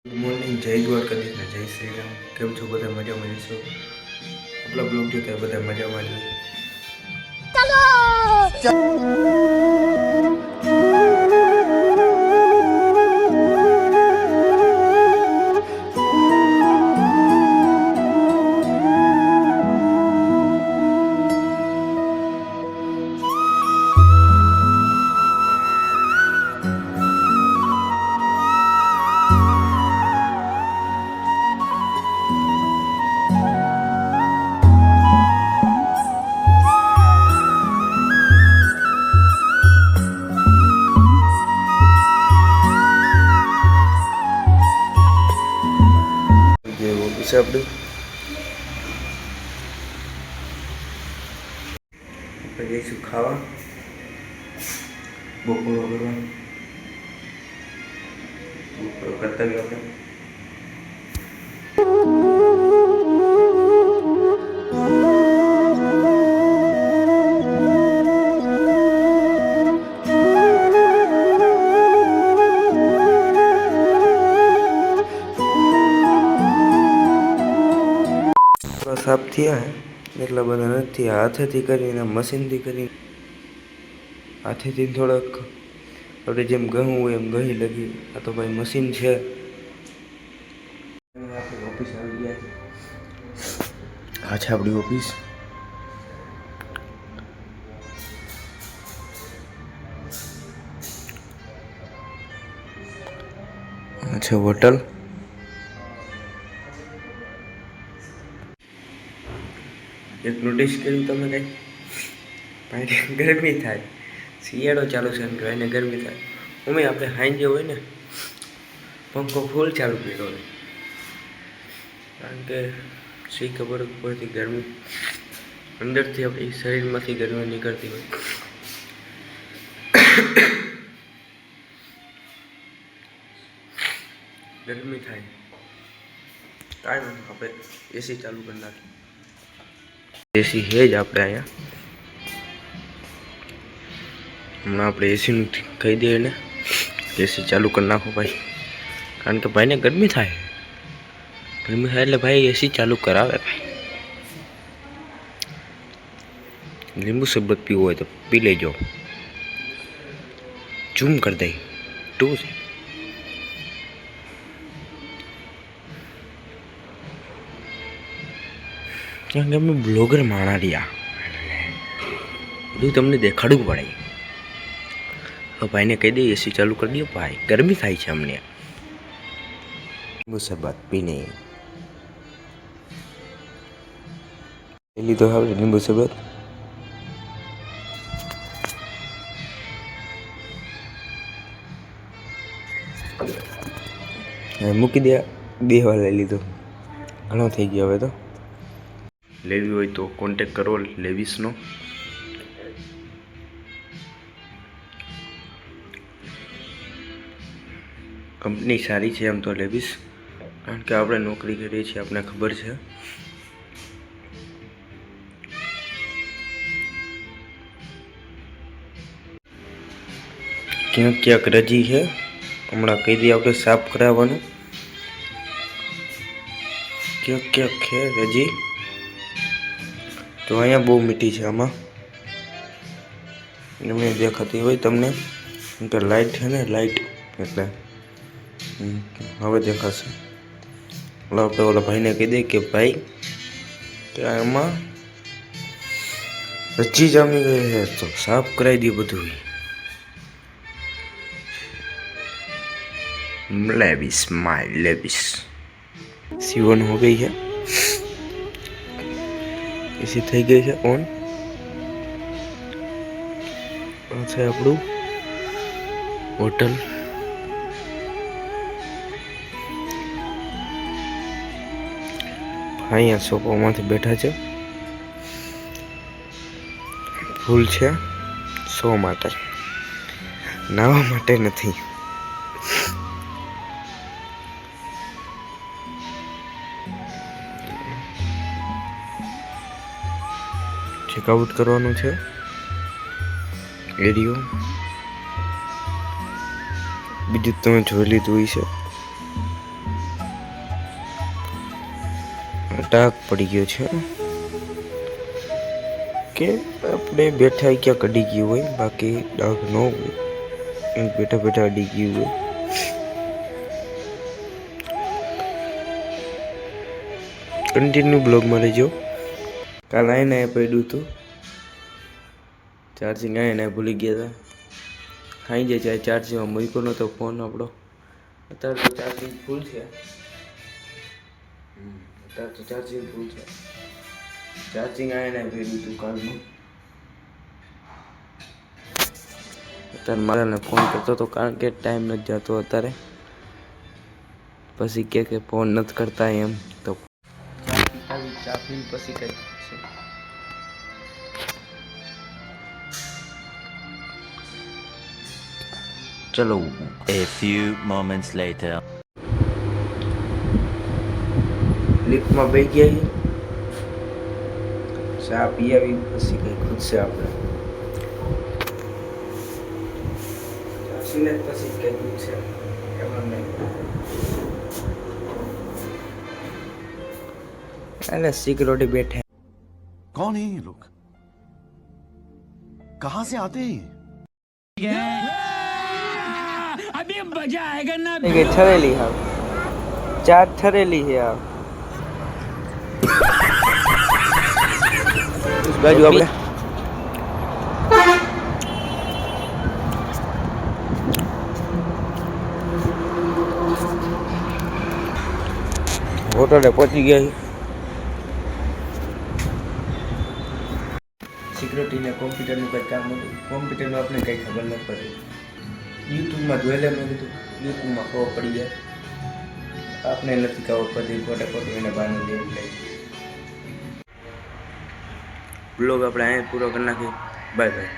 Good morning, જય દ્વારકાધીશ ને જય શ્રી રામ. કેમ છો બધા? મજામાં જશો? આપણા બ્લોગ જોતા બધા મજામાં જ હોય. જે ઓફિસ આપણું આપણે જઈશું ખાવા, બપોરો કરવા, બપોરો કરતા ગયો આપણે. સાફ થયા હે એટલા બધા નથી. હાથેથી કરીને મશીનથી કરીને હાથેથી થોડાક આપણે જેમ ઘઉં હોય એમ ઘહી લગી. આ તો ભાઈ મશીન છે. આપણે ઓફિસ આવી ગયા છે. આ છે આપણી ઓફિસ. આ છે હોટલ. એક નોટિસ કર્યું તમે કઈ? ભાઈને ગરમી થાય, શિયાળો ચાલુ છે ને ભાઈને ગરમી થાય. અમે આપણે હાંજે હોય ને પંખો ફૂલ ચાલુ કર્યો હોય, કારણ કે શી ખબર પડતી ગરમી અંદરથી આપણી શરીરમાંથી ગરમી નીકળતી હોય. ગરમી થાય કાંઈ નહીં, આપણે એસી ચાલુ કરી નાખીએ. એસી છે જ આપણે અહીંયા. હમણાં આપણે એસીનું કહી દઈએ ને, એસી ચાલુ કરી નાખો ભાઈ, કારણ કે ભાઈને ગરમી થાય. ગરમી થાય એટલે ભાઈ એસી ચાલુ કરાવે ભાઈ. લીંબુ શરબત પીવું હોય તો પી લેજો. ઝૂમ કરી દઈ ટુ છે. કારણ કે અમે બ્લોગર માણા રહ્યા, બધું તમને દેખાડવું પડે. હવે ભાઈને કહી દઈએ એસી ચાલુ કરી દો ભાઈ, ગરમી થાય છે અમને. લીંબુ શરબત પીને લઈ લીધો હવે લીંબુ શરબત. મૂકી દે, દેવા લઈ લીધો. ઘણો થઈ ગયો હવે તો. લેવી હોય તો કોન્ટેક કરો લેવીસનો. કંપની સારી છે એમ તો લેવીસ, કારણ કે આપણે નોકરી કરીએ છીએ, આપણને ખબર છે. ક્યાંક ક્યાંક રજી છે, હમણાં કહી દઈએ આપણે સાફ કરાવવાનું. ક્યાંક ક્યાંક છે રજી, તો અહીંયા બહુ મીઠી છે. આમાં એમને દેખાતી હોય તમને, કે લાઇટ છે ને, લાઇટ એટલે હવે દેખાશે. આપણે ઓલા ભાઈને કહી દઈએ કે ભાઈ કે આમાં રજી જામી ગઈ છે તો સાફ કરાવી દઈએ બધું. लेविस माय लेविस सीवन हो गई है, इसी થઈ ગઈ છે ઓન. આ છે આપણું હોટલ. અહીંયા સોફામાંથી બેઠા છે. ફૂલ છે સો માટે, નાવા માટે નથી. ચેકઆઉટ કરવાનું છે એરિયો. બીજું તમે જોઈ લીધું છે. ડાક પડી ગયો છે કે આપણે બેઠા ક્યાં અડી ગયું હોય, બાકી ડાક ન હોય, બેઠા બેઠા અડી ગયું હોય. કન્ટિન્યુ બ્લોગમાં રહેજો. કાલ આઈને પડ્યું હતું ચાર્જિંગ, આઈને ભૂલી ગયા હતા. ખાઈ જાય ચાર્જિંગમાં મૂક્યો નતો ફોન આપણો. અત્યારે તો ચાર્જિંગ ફૂલ છે. અત્યારે તો ચાર્જિંગ ફૂલ છે. ચાર્જિંગ આઈને પડ્યું હતું કાલનું. અત્યારે મારાને ફોન કરતો હતો, કારણ કે ટાઈમ નથી જતો અત્યારે. પછી કે ફોન નથી કરતા એમ. તો ચા પીને પછી કઈ છે. ચલો. A few moments later. લિફ્ટમાં બેસી ગયા, ચા પી આવી પછી કઈ ખૂટશે આપણે. પછી કઈ ખૂટશે એમાં નહીં. अरे सिक्योरिटी बैठे कौन है ये लोग, कहां से आते हैं अभी मजा आएगा ना. ये ठरेली है, चार ठरेली है आप उस बाजू આપણે હોટલે પહોંચી ગયા. સિક્યુરિટીને કોમ્પ્યુટરનું કંઈ કામ હતું, કોમ્પ્યુટરનું આપણે કંઈ ખબર ન પડી. યુટ્યુબમાં જોઈ લે, મેં કીધું યુટ્યુબમાં ખબર પડી જાય. આપણે નથી ખબર પડતી, ખોટે ખોટું એને બાંધી દેવું એટલે. બ્લોગ આપણે અહીંયા પૂરો કરી નાખીએ. Bye bye.